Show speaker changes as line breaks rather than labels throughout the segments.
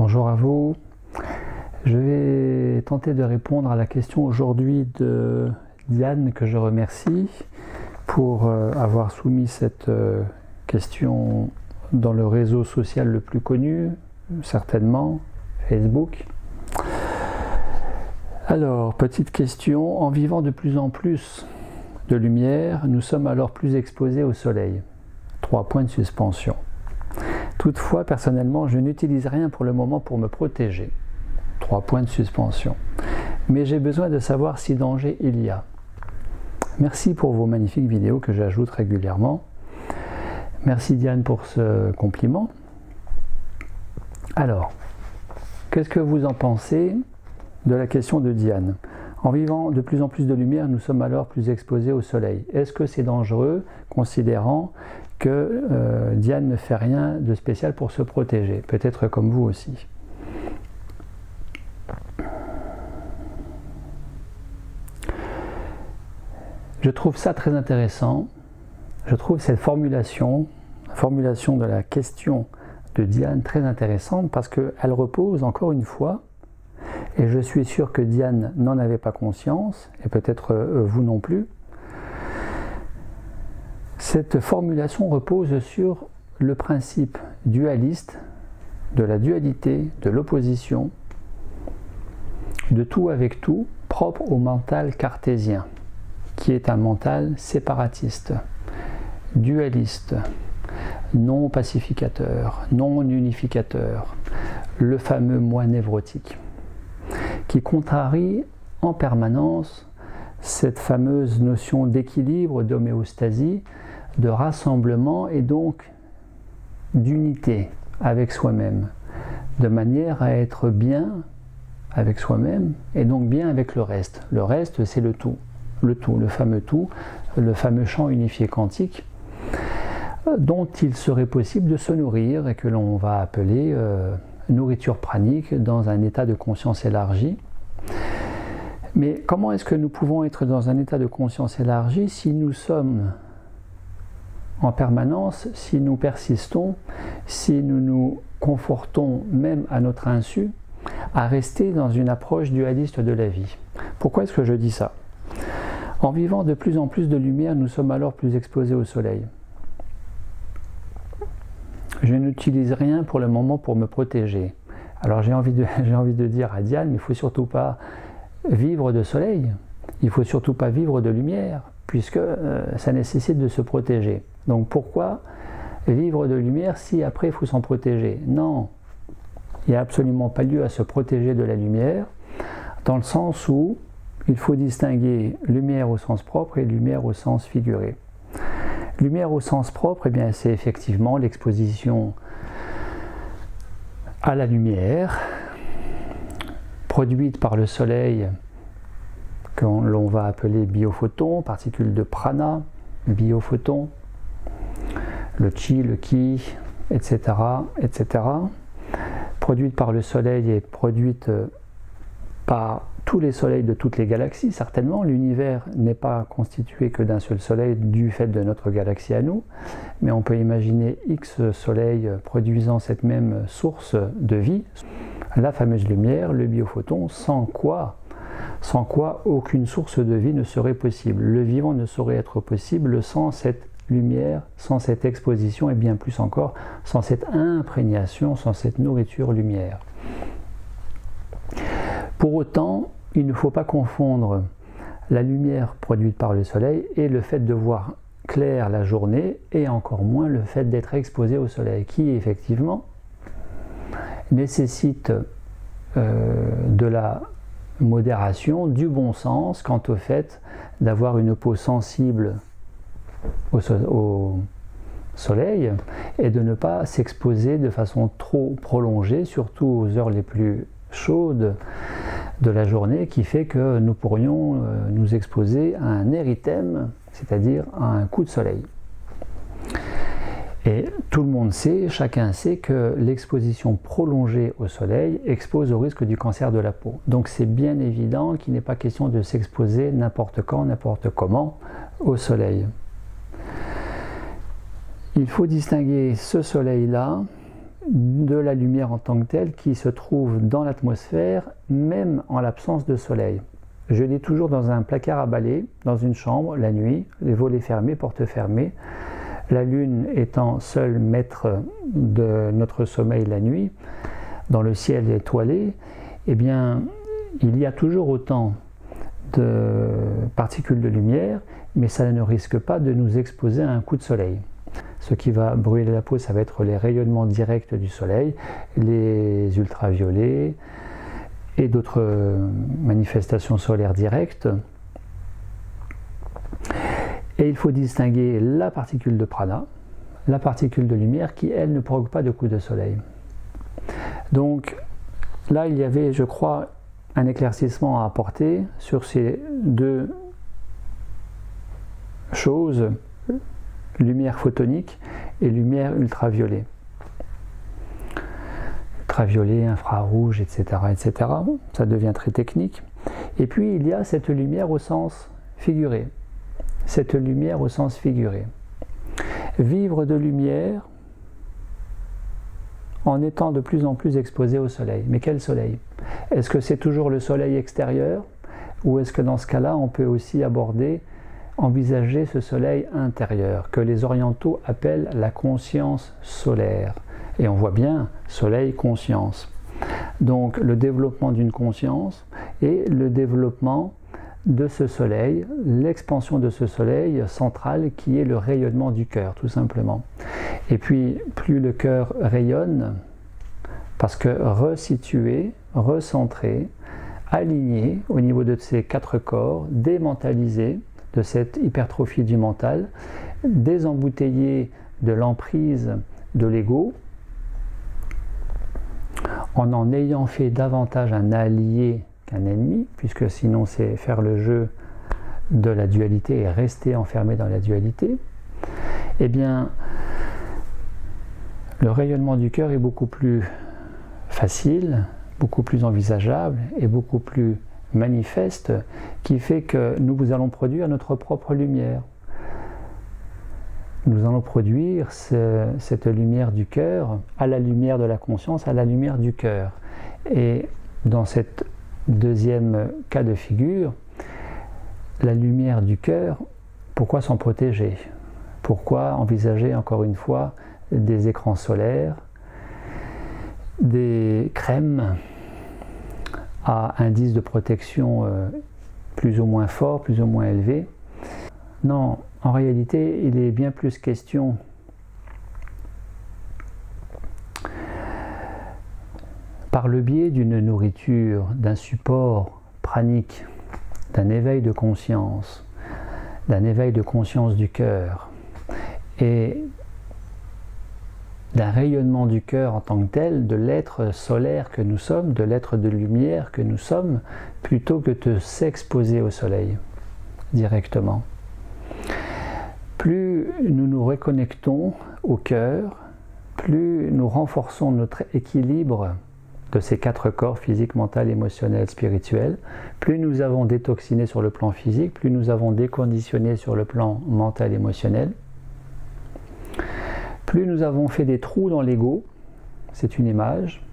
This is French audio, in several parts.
Bonjour à vous. Je vais tenter de répondre à la question aujourd'hui de Diane, que je remercie pour avoir soumis cette question dans le réseau social le plus connu, certainement, Facebook. Alors, petite question, en vivant de plus en plus de lumière, nous sommes alors plus exposés au soleil. 3 points de suspension. Toutefois, personnellement, je n'utilise rien pour le moment pour me protéger. 3 points de suspension. Mais j'ai besoin de savoir si danger il y a. Merci pour vos magnifiques vidéos que j'ajoute régulièrement. Merci Diane pour ce compliment. Alors, qu'est-ce que vous en pensez de la question de Diane? En vivant de plus en plus de lumière, nous sommes alors plus exposés au soleil. Est-ce que c'est dangereux, considérant que Diane ne fait rien de spécial pour se protéger? Peut-être comme vous aussi. Je trouve ça très intéressant. Je trouve cette formulation de la question de Diane très intéressante parce qu'elle repose encore une fois, et je suis sûr que Diane n'en avait pas conscience, et peut-être vous non plus. Cette formulation repose sur le principe dualiste, de la dualité, de l'opposition, de tout avec tout, propre au mental cartésien, qui est un mental séparatiste, dualiste, non pacificateur, non unificateur, le fameux moi névrotique, qui contrarie en permanence cette fameuse notion d'équilibre, d'homéostasie, de rassemblement et donc d'unité avec soi-même, de manière à être bien avec soi-même et donc bien avec le reste. Le reste, c'est le tout, le fameux champ unifié quantique dont il serait possible de se nourrir et que l'on va appeler nourriture pranique dans un état de conscience élargi. Mais comment est-ce que nous pouvons être dans un état de conscience élargi si nous sommes en permanence, si nous persistons, si nous nous confortons même à notre insu, à rester dans une approche dualiste de la vie? Pourquoi est-ce que je dis ça? En vivant de plus en plus de lumière, nous sommes alors plus exposés au soleil. Je n'utilise rien pour le moment pour me protéger. Alors j'ai envie de dire à Diane, il ne faut surtout pas vivre de soleil, il ne faut surtout pas vivre de lumière, puisque ça nécessite de se protéger. Donc pourquoi vivre de lumière si après il faut s'en protéger? Non, il n'y a absolument pas lieu à se protéger de la lumière, dans le sens où il faut distinguer lumière au sens propre et lumière au sens figuré. Lumière au sens propre, eh bien, c'est effectivement l'exposition à la lumière produite par le soleil, que l'on va appeler biophotons, particules de prana, biophotons, le chi, le ki, etc., etc. Produite par le soleil et produite par tous les soleils de toutes les galaxies, certainement. L'univers n'est pas constitué que d'un seul soleil du fait de notre galaxie à nous, mais on peut imaginer X soleils produisant cette même source de vie, la fameuse lumière, le biophoton, sans quoi aucune source de vie ne serait possible. Le vivant ne saurait être possible sans cette lumière, sans cette exposition et bien plus encore, sans cette imprégnation, sans cette nourriture lumière. Pour autant, il ne faut pas confondre la lumière produite par le soleil et le fait de voir clair la journée, et encore moins le fait d'être exposé au soleil, qui effectivement nécessite de la modération, du bon sens quant au fait d'avoir une peau sensible au soleil et de ne pas s'exposer de façon trop prolongée, surtout aux heures les plus chaudes de la journée, qui fait que nous pourrions nous exposer à un érythème, c'est-à-dire à un coup de soleil. Et tout le monde sait, chacun sait que l'exposition prolongée au soleil expose au risque du cancer de la peau. Donc c'est bien évident qu'il n'est pas question de s'exposer n'importe quand, n'importe comment au soleil. Il faut distinguer ce soleil-là de la lumière en tant que telle qui se trouve dans l'atmosphère, même en l'absence de soleil. Je l'ai toujours dans un placard à balai, dans une chambre, la nuit, les volets fermés, portes fermées. La lune étant seul maître de notre sommeil la nuit, dans le ciel étoilé, eh bien, il y a toujours autant de particules de lumière, mais ça ne risque pas de nous exposer à un coup de soleil. Ce qui va brûler la peau, ça va être les rayonnements directs du soleil, les ultraviolets et d'autres manifestations solaires directes. Et il faut distinguer la particule de prana, la particule de lumière qui, elle, ne provoque pas de coup de soleil. Donc là, il y avait, je crois, un éclaircissement à apporter sur ces deux choses, lumière photonique et lumière ultraviolet. Ultraviolet, infrarouge, etc., etc. Ça devient très technique. Et puis, il y a cette lumière au sens figuré. Cette lumière au sens figuré. Vivre de lumière en étant de plus en plus exposé au soleil. Mais quel soleil? Est-ce que c'est toujours le soleil extérieur? Ou est-ce que dans ce cas-là, on peut aussi envisager ce soleil intérieur, que les orientaux appellent la conscience solaire? Et on voit bien, soleil, conscience. Donc le développement d'une conscience et le développement de ce soleil, l'expansion de ce soleil central qui est le rayonnement du cœur, tout simplement. Et puis, plus le cœur rayonne, parce que resitué, recentré, aligné au niveau de ces quatre corps, démentalisé de cette hypertrophie du mental, désembouteillé de l'emprise de l'ego, en ayant fait davantage un allié qu'un ennemi, puisque sinon c'est faire le jeu de la dualité et rester enfermé dans la dualité, eh bien, le rayonnement du cœur est beaucoup plus facile, beaucoup plus envisageable et beaucoup plus manifeste, qui fait que nous allons produire notre propre lumière. Nous allons produire cette lumière du cœur à la lumière de la conscience, à la lumière du cœur. Et dans cette deuxième cas de figure, la lumière du cœur, pourquoi s'en protéger? Pourquoi envisager encore une fois des écrans solaires, des crèmes à indice de protection plus ou moins fort, plus ou moins élevé? Non, en réalité, il est bien plus question par le biais d'une nourriture, d'un support pranique, d'un éveil de conscience du cœur et d'un rayonnement du cœur en tant que tel, de l'être solaire que nous sommes, de l'être de lumière que nous sommes, plutôt que de s'exposer au soleil directement. Plus nous nous reconnectons au cœur, plus nous renforçons notre équilibre de ces quatre corps, physique, mental, émotionnel, spirituel, plus nous avons détoxiné sur le plan physique, plus nous avons déconditionné sur le plan mental, émotionnel, plus nous avons fait des trous dans l'ego, c'est une image,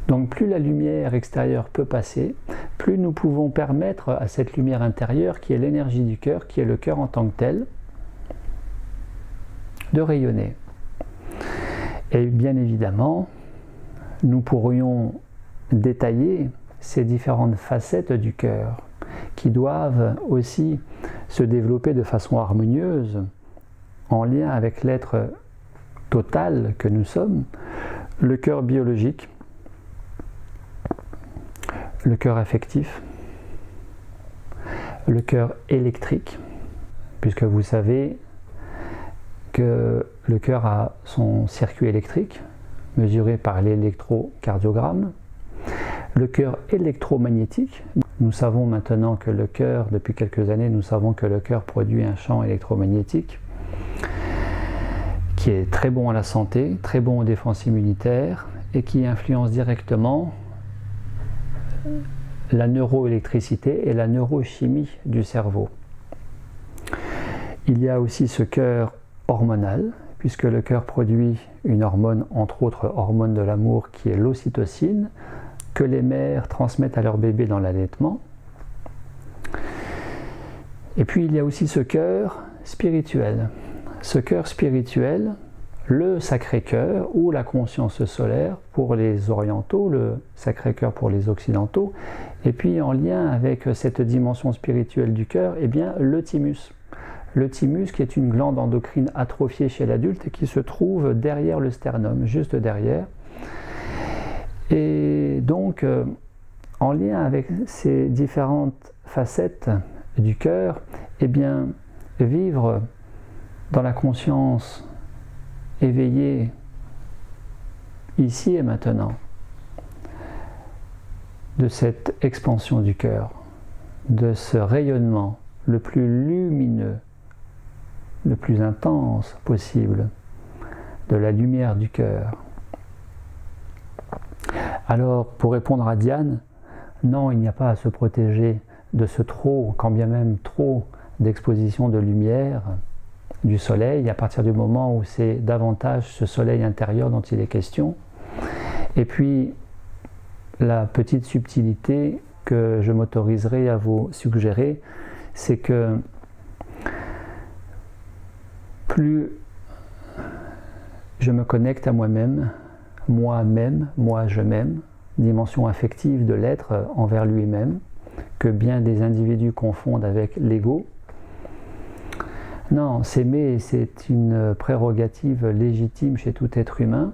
donc plus la lumière extérieure peut passer, plus nous pouvons permettre à cette lumière intérieure, qui est l'énergie du cœur, qui est le cœur en tant que tel, de rayonner. Et bien évidemment, nous pourrions détailler ces différentes facettes du cœur qui doivent aussi se développer de façon harmonieuse en lien avec l'être total que nous sommes, le cœur biologique, le cœur affectif, le cœur électrique, puisque vous savez que le cœur a son circuit électrique mesuré par l'électrocardiogramme, le cœur électromagnétique. Nous savons maintenant que le cœur, depuis quelques années, nous savons que le cœur produit un champ électromagnétique qui est très bon à la santé, très bon aux défenses immunitaires et qui influence directement la neuroélectricité et la neurochimie du cerveau. Il y a aussi ce cœur hormonal, puisque le cœur produit une hormone, entre autres hormone de l'amour, qui est l'ocytocine, que les mères transmettent à leur bébé dans l'allaitement. Et puis il y a aussi ce cœur spirituel. Ce cœur spirituel, le Sacré-Cœur ou la conscience solaire pour les orientaux, le Sacré-Cœur pour les occidentaux, et puis en lien avec cette dimension spirituelle du cœur, eh bien le thymus. Le thymus qui est une glande endocrine atrophiée chez l'adulte et qui se trouve derrière le sternum, juste derrière. Et donc, en lien avec ces différentes facettes du cœur, eh bien, vivre dans la conscience éveillée ici et maintenant de cette expansion du cœur, de ce rayonnement le plus lumineux, le plus intense possible, de la lumière du cœur. Alors, pour répondre à Diane, non, il n'y a pas à se protéger de ce trop, quand bien même trop, d'exposition de lumière du soleil, à partir du moment où c'est davantage ce soleil intérieur dont il est question. Et puis, la petite subtilité que je m'autoriserai à vous suggérer, c'est que plus je me connecte à moi-même, moi je m'aime, dimension affective de l'être envers lui-même, que bien des individus confondent avec l'ego. Non, s'aimer, c'est une prérogative légitime chez tout être humain,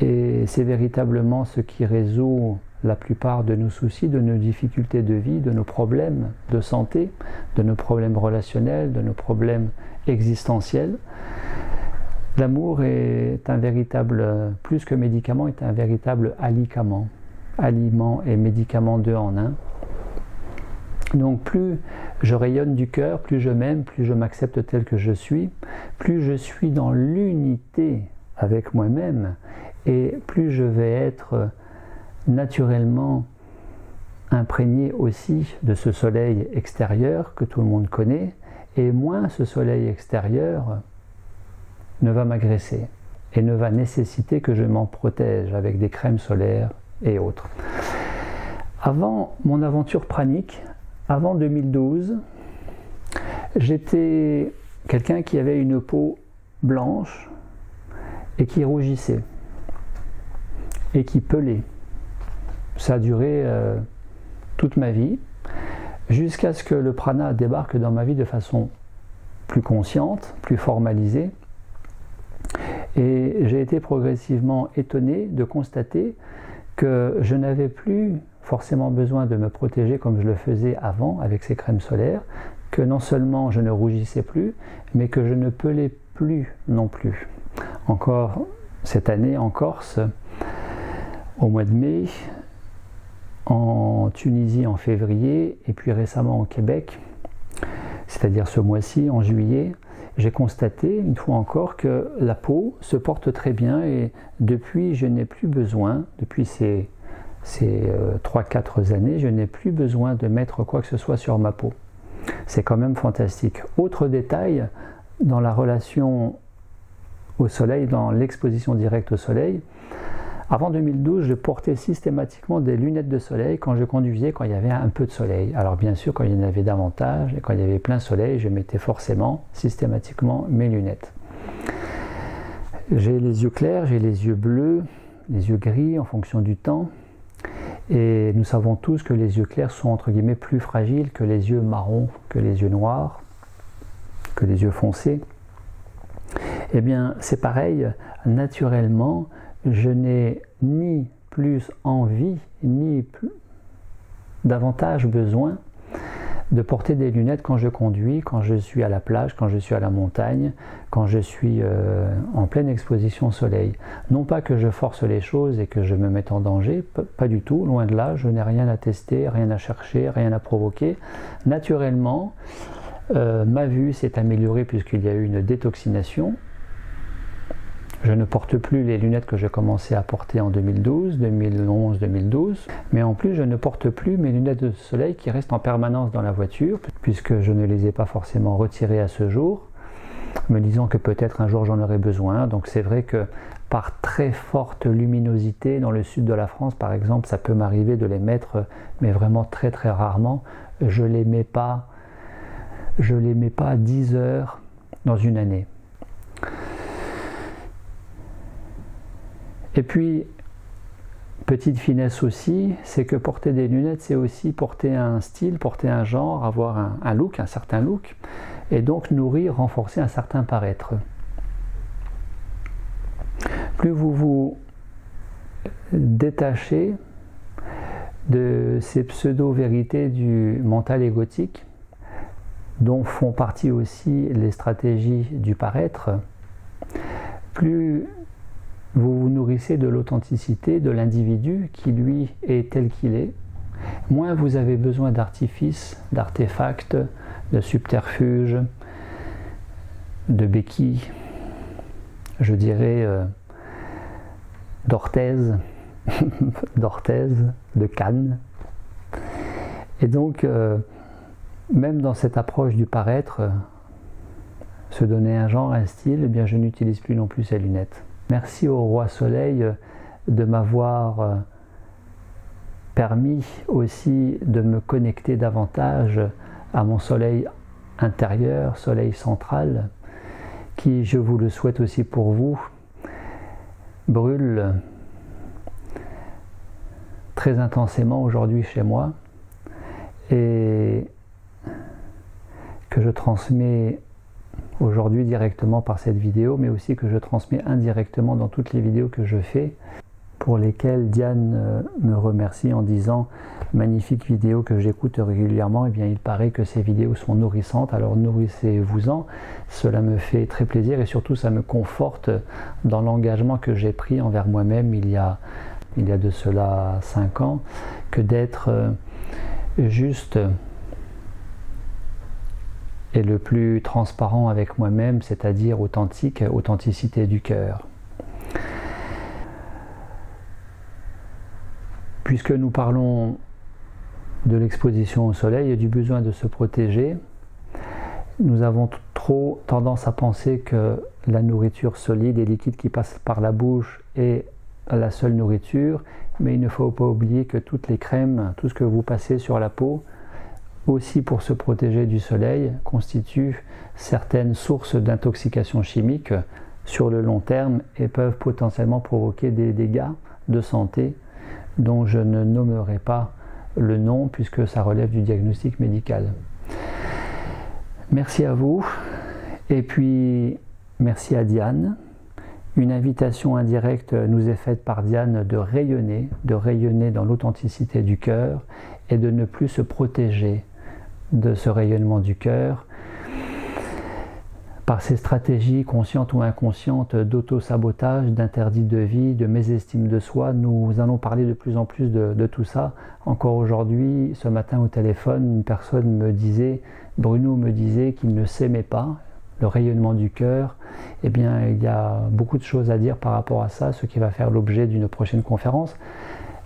et c'est véritablement ce qui résout la plupart de nos soucis, de nos difficultés de vie, de nos problèmes de santé, de nos problèmes relationnels, de nos problèmes existentiels. L'amour est un véritable, plus que médicament, est un véritable alicament. Aliment et médicament deux en un. Donc plus je rayonne du cœur, plus je m'aime, plus je m'accepte tel que je suis, plus je suis dans l'unité avec moi-même, et plus je vais être naturellement imprégné aussi de ce soleil extérieur que tout le monde connaît, et moins ce soleil extérieur ne va m'agresser et ne va nécessiter que je m'en protège avec des crèmes solaires et autres. Avant mon aventure pranique, avant 2012, j'étais quelqu'un qui avait une peau blanche et qui rougissait et qui pelait. Ça a duré toute ma vie, jusqu'à ce que le prana débarque dans ma vie de façon plus consciente, plus formalisée. Et j'ai été progressivement étonné de constater que je n'avais plus forcément besoin de me protéger comme je le faisais avant avec ces crèmes solaires, que non seulement je ne rougissais plus, mais que je ne pelais plus non plus. Encore cette année en Corse, au mois de mai, en Tunisie en février, et puis récemment au Québec, c'est-à-dire ce mois-ci, en juillet, j'ai constaté une fois encore que la peau se porte très bien, et depuis je n'ai plus besoin, depuis ces 3-4 années, je n'ai plus besoin de mettre quoi que ce soit sur ma peau. C'est quand même fantastique. Autre détail, dans la relation au soleil, dans l'exposition directe au soleil, avant 2012, je portais systématiquement des lunettes de soleil quand je conduisais, quand il y avait un peu de soleil. Alors bien sûr, quand il y en avait davantage, et quand il y avait plein soleil, je mettais forcément, systématiquement, mes lunettes. J'ai les yeux clairs, j'ai les yeux bleus, les yeux gris en fonction du temps. Et nous savons tous que les yeux clairs sont entre guillemets plus fragiles que les yeux marrons, que les yeux noirs, que les yeux foncés. Eh bien, c'est pareil, naturellement, je n'ai ni plus envie, ni plus davantage besoin de porter des lunettes quand je conduis, quand je suis à la plage, quand je suis à la montagne, quand je suis en pleine exposition au soleil. Non pas que je force les choses et que je me mette en danger, pas du tout, loin de là, je n'ai rien à tester, rien à chercher, rien à provoquer. Naturellement, ma vue s'est améliorée puisqu'il y a eu une détoxination. Je ne porte plus les lunettes que je commençais à porter en 2012, 2011, 2012, mais en plus je ne porte plus mes lunettes de soleil qui restent en permanence dans la voiture, puisque je ne les ai pas forcément retirées à ce jour. me disant que peut-être un jour j'en aurais besoin. Donc c'est vrai que par très forte luminosité, dans le sud de la France par exemple, ça peut m'arriver de les mettre, mais vraiment très très rarement. Je les mets pas 10 heures dans une année. Et puis, petite finesse aussi, c'est que porter des lunettes, c'est aussi porter un style, porter un genre, avoir un look, un certain look, et donc nourrir, renforcer un certain paraître. Plus vous vous détachez de ces pseudo-vérités du mental égotique, dont font partie aussi les stratégies du paraître, plus vous vous nourrissez de l'authenticité de l'individu qui lui est tel qu'il est, moins vous avez besoin d'artifices, d'artefacts, de subterfuges, de béquilles, je dirais d'orthèses, de cannes. Et donc, même dans cette approche du paraître, se donner un genre, un style, eh bien je n'utilise plus non plus ces lunettes. Merci au Roi Soleil de m'avoir permis aussi de me connecter davantage à mon soleil intérieur, soleil central, qui, je vous le souhaite aussi pour vous, brûle très intensément aujourd'hui chez moi et que je transmets aujourd'hui directement par cette vidéo, mais aussi que je transmets indirectement dans toutes les vidéos que je fais, pour lesquelles Diane me remercie en disant « Magnifique vidéo que j'écoute régulièrement, eh bien il paraît que ces vidéos sont nourrissantes, alors nourrissez-vous-en ». Cela me fait très plaisir et surtout ça me conforte dans l'engagement que j'ai pris envers moi-même il y a de cela 5 ans, que d'être juste et le plus transparent avec moi-même, c'est-à-dire authentique, authenticité du cœur. Puisque nous parlons de l'exposition au soleil et du besoin de se protéger, nous avons trop tendance à penser que la nourriture solide et liquide qui passe par la bouche est la seule nourriture, mais il ne faut pas oublier que toutes les crèmes, tout ce que vous passez sur la peau, aussi pour se protéger du soleil, constituent certaines sources d'intoxication chimique sur le long terme et peuvent potentiellement provoquer des dégâts de santé dont je ne nommerai pas le nom puisque ça relève du diagnostic médical. Merci à vous et puis merci à Diane. Une invitation indirecte nous est faite par Diane de rayonner dans l'authenticité du cœur et de ne plus se protéger de ce rayonnement du cœur par ces stratégies conscientes ou inconscientes d'auto-sabotage, d'interdit de vie, de mésestime de soi. Nous allons parler de plus en plus de tout ça. Encore aujourd'hui, ce matin au téléphone, une personne me disait, Bruno me disait qu'il ne s'aimait pas, le rayonnement du cœur. Eh bien, il y a beaucoup de choses à dire par rapport à ça, ce qui va faire l'objet d'une prochaine conférence.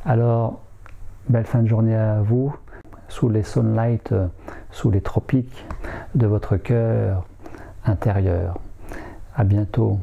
Alors, belle fin de journée à vous, sous les sunlights, sous les tropiques de votre cœur intérieur. À bientôt.